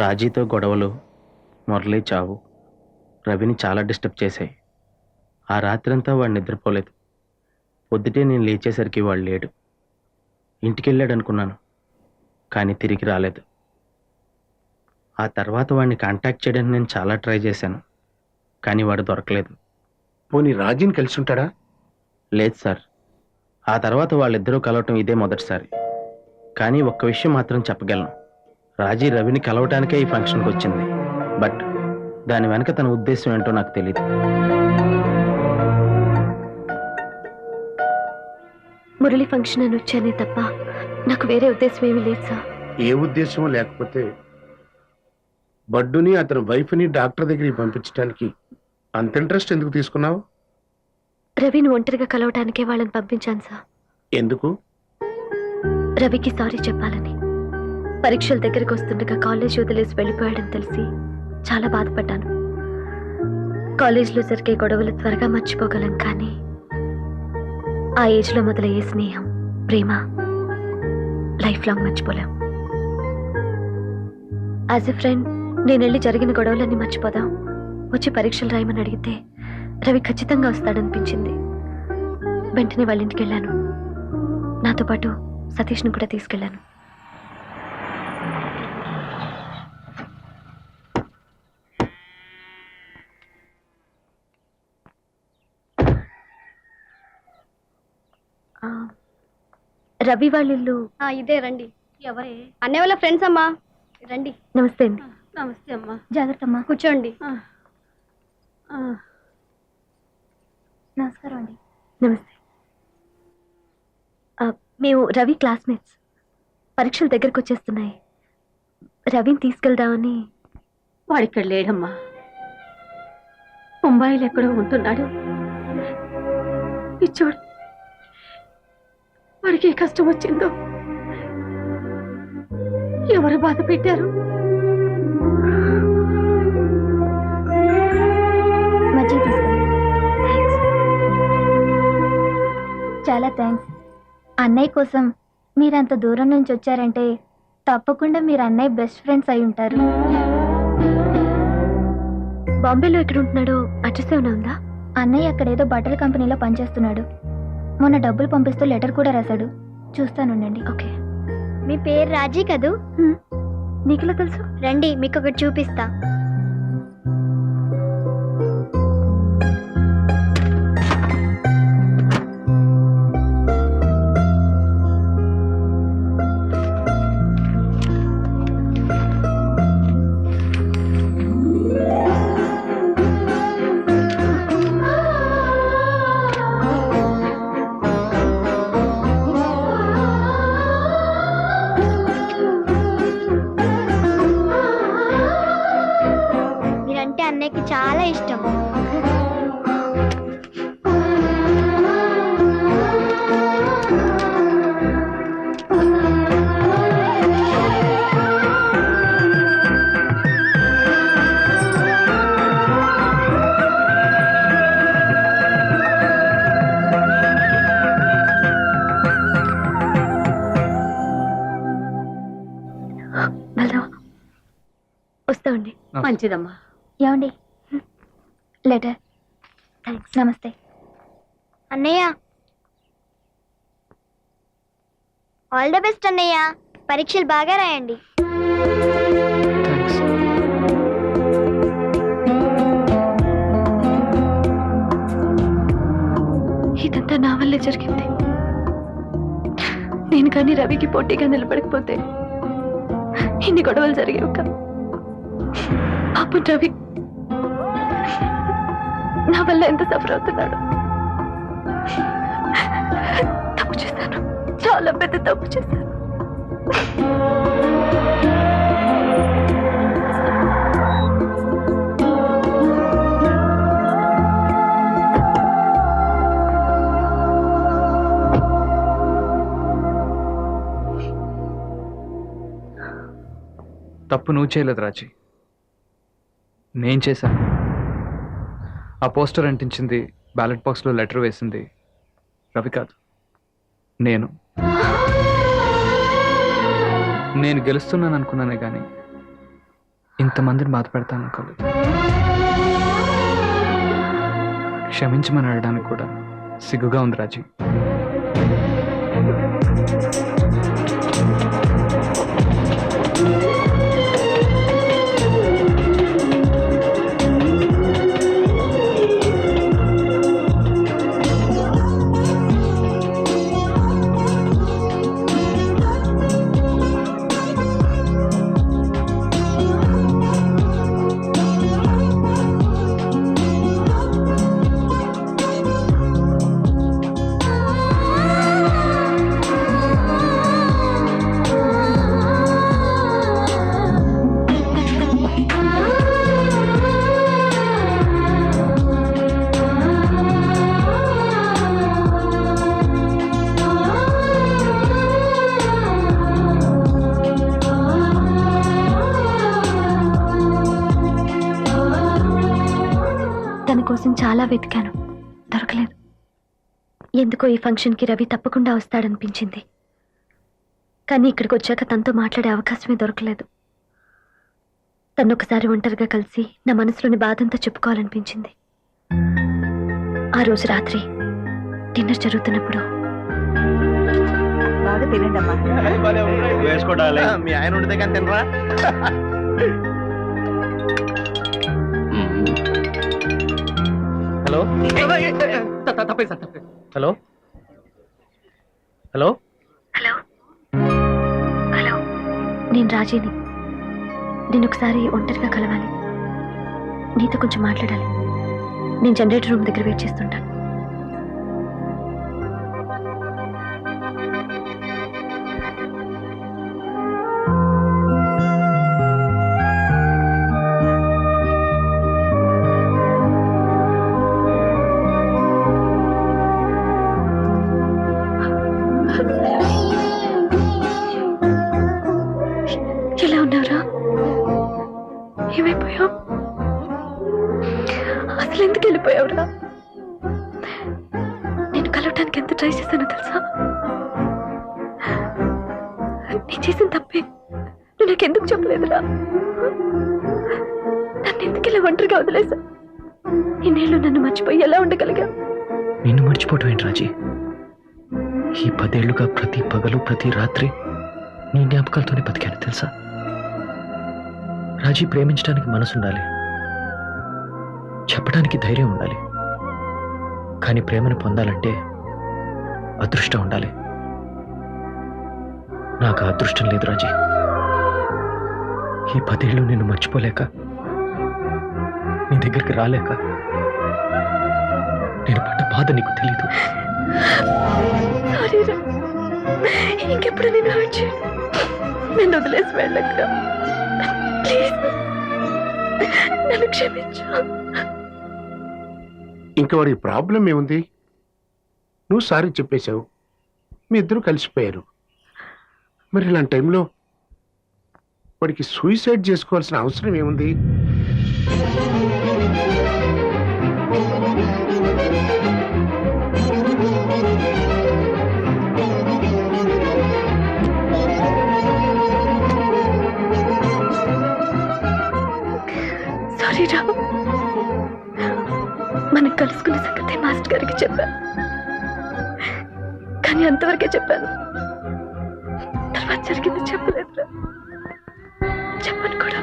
రాజీతో గొడవలు, మురళి చావు రవిని చాలా డిస్టర్బ్ చేశాయి. ఆ రాత్రంతా వాడు నిద్రపోలేదు. పొద్దుటే నేను లేచేసరికి వాడు లేడు. ఇంటికెళ్ళాడు అనుకున్నాను, కానీ తిరిగి రాలేదు. ఆ తర్వాత వాడిని కాంటాక్ట్ చేయడానికి నేను చాలా ట్రై చేశాను, కానీ వాడు దొరకలేదు. పోనీ రాజీని కలిసి ఉంటాడా? లేదు సార్, ఆ తర్వాత వాళ్ళిద్దరూ కలవటం ఇదే మొదటిసారి. కానీ ఒక్క విషయం మాత్రం చెప్పగలను, రాజీ రవిని కలవటానికే ఈ ఫంక్షన్కి వచ్చింది. బట్ దాని వెనక తన ఉద్దేశం ఏంటో నాకు తెలియదు. మురళి ఫంక్షన్ అని వచ్చానే తప్ప నాకు వేరే ఉద్దేశం ఏమీ లేదు సార్. ఏ ఉద్దేశం లేకపోతే బడ్డుని అతని వైఫ్ని డాక్టర్ దగ్గరికి పంపించడానికి అంత ఇంట్రెస్ట్ ఎందుకు తీసుకున్నావు? రవిని ఒంటరిగా కలవటానికే వాళ్ళని పంపించాను సార్. ఎందుకు? రవికి సారీ చెప్పాలని. పరీక్షల దగ్గరికి వస్తుండగా కాలేజ్ వదిలేసి వెళ్ళిపోయాడని తెలిసి చాలా బాధపడ్డాను. కాలేజ్లో జరిగే గొడవలు త్వరగా మర్చిపోగలం, కానీ ఆ ఏజ్లో మొదలయ్యే స్నేహం, ప్రేమ లైఫ్ లాంగ్ మర్చిపోలేం. యాజ్ ఎ ఫ్రెండ్ నేను వెళ్ళి జరిగిన గొడవలన్నీ మర్చిపోదాం, వచ్చి పరీక్షలు రాయమని అడిగితే రవి ఖచ్చితంగా వస్తాడనిపించింది. వెంటనే వాళ్ళ ఇంటికి వెళ్ళాను. నాతో పాటు సతీష్ను కూడా తీసుకెళ్ళాను. రవి వాళ్ళ ఇల్లు ఇదే. రండి. ఎవరే? అన్నయ్య వాళ్ళ ఫ్రెండ్స్ అమ్మా. రండి. నమస్తే అండి. నమస్తే అమ్మా. జాగ్రత్త అమ్మా. కూర్చోండి. నమస్కారం అండి. నమస్తే. మేము రవి క్లాస్మేట్స్. పరీక్షలు దగ్గరకు వచ్చేస్తున్నాయి. రవిని తీసుకెళ్దామని. వాడిక్కడ లేడమ్మా, ముంబైలో ఎక్కడో ఉంటున్నాడు. ఇచ్చోడు, వాడికి ఏ కష్టం వచ్చిందో, ఎవరు బాధ పెట్టారు. మజ్జిగ తీసుకోండి. చాలా థ్యాంక్స్. అన్నయ్య కోసం మీరంత దూరం నుంచి వచ్చారంటే తప్పకుండా మీరు అన్నయ్య బెస్ట్ ఫ్రెండ్స్ అయి ఉంటారు. బాంబేలో ఎక్కడ ఉంటున్నాడో అడ్రస్ ఏమైనా ఉందా? అన్నయ్య అక్కడేదో బట్టల కంపెనీలో పనిచేస్తున్నాడు. మొన్న డబ్బులు పంపిస్తూ లెటర్ కూడా రాశాడు. చూస్తానుండండి. ఓకే. మీ పేరు రాజీ కదూ? నీకెలా తెలుసు? రండి, మీకు ఒకటి చూపిస్తా. అన్నయ్యకి చాలా ఇష్టం. వస్తామండి. మంచిదమ్మా. ఏమండి, లెటర్. థ్యాంక్స్. నమస్తే అన్నయ్య. ఆల్ ద బెస్ట్ అన్నయ్య, పరీక్షలు బాగా రాయండి. ఇదంతా నా వల్లే జరిగింది. నేను కానీ రవికి పోటీగా నిలబడకపోతే ఇన్ని గొడవలు జరిగేవి కాదు. పాపం రవి నా వల్ల ఎంత సఫర్ అవుతున్నాడు. తప్పు చేశాను, చాలా పెద్ద తప్పు చేశాను. తప్పు నువ్వు చేయలేదు రాజీ, నేను చేశాను. ఆ పోస్టర్ అంటించింది, బ్యాలెట్ బాక్స్లో లెటర్ వేసింది రవి కాదు, నేను. నేను గెలుస్తున్నాను అనుకున్నానే కానీ ఇంతమందిని బాధ పెడతాను అనుకోలేదు. క్షమించమని అడగడానికి కూడా సిగ్గుగా ఉంది రాజీ. తన కోసం చాలా వెతికాను, దొరకలేదు. ఎందుకో ఈ ఫంక్షన్కి రవి తప్పకుండా వస్తాడనిపించింది. కానీ ఇక్కడికి వచ్చాక తనతో మాట్లాడే అవకాశమే దొరకలేదు. తను ఒకసారి ఒంటరిగా కలిసి నా మనసులోని బాధంతా చెప్పుకోవాలనిపించింది. ఆ రోజు రాత్రి డిన్నర్ జరుగుతున్నప్పుడు బాగా తినండి అమ్మా. మీ ఆయన ఉండితే కానీ తినరా? Hello hello hello hello hello, నేను రాజీని. నేను ఒకసారి ఒంటరిగా కలవాలి, నీతో కొంచెం మాట్లాడాలి. నేను జనరేటర్ రూమ్ దగ్గర వెయిట్ చేస్తుంటాను. ఎలా ఉన్నారా? ఏమైపోయావు? అసలు ఎందుకు వెళ్ళిపోయావురా? నేను కలవటానికి ఎంత ట్రై చేశానో తెలుసా? నేను చేసిన తప్పే నువ్వు నాకెందుకు చెప్పలేదురా? నన్ను ఎందుకు ఇలా ఒంటరిగా వదిలేసా? ఇన్నేళ్ళు నన్ను మర్చిపోయి ఎలా ఉండగలిగా? నిన్ను మర్చిపోవటం ఏంటి రాజీ? ఈ 10 ఏళ్లుగా ప్రతి పగలు ప్రతి రాత్రి నీ జ్ఞాపకాలతోనే బతికాను తెలుసా? రాజీ, ప్రేమించడానికి మనసు ఉండాలి, చెప్పడానికి ధైర్యం ఉండాలి. కానీ ప్రేమను పొందాలంటే అదృష్టం ఉండాలి. నాకు ఆ అదృష్టం లేదు రాజీ. ఈ 10 ఏళ్ళు నిన్ను మర్చిపోలేక, నీ దగ్గరికి రాలేక నేను పడ్డ బాధ నీకు తెలీదు. సారీరా, ఇంకెప్పుడు నేను హర్ట్ చేయను. నన్ను వదిలేసి వెళ్ళక ప్లీజ్, నన్ను క్షమించు. ఇంకా వాడి ప్రాబ్లం ఏముంది? నువ్వు సారీ చెప్పేశావు, మీ ఇద్దరు కలిసిపోయారు. మరి ఇలాంటి టైంలో వాడికి సూసైడ్ చేసుకోవాల్సిన అవసరం ఏముంది? సారీరా, మనం కలుసుకున్న సంగతే మాస్టర్ గారికి చెప్పాను. కానీ అంతవరకే చెప్పాను, తర్వాత జరిగింది చెప్పలేదురా. చెప్పను కూడా.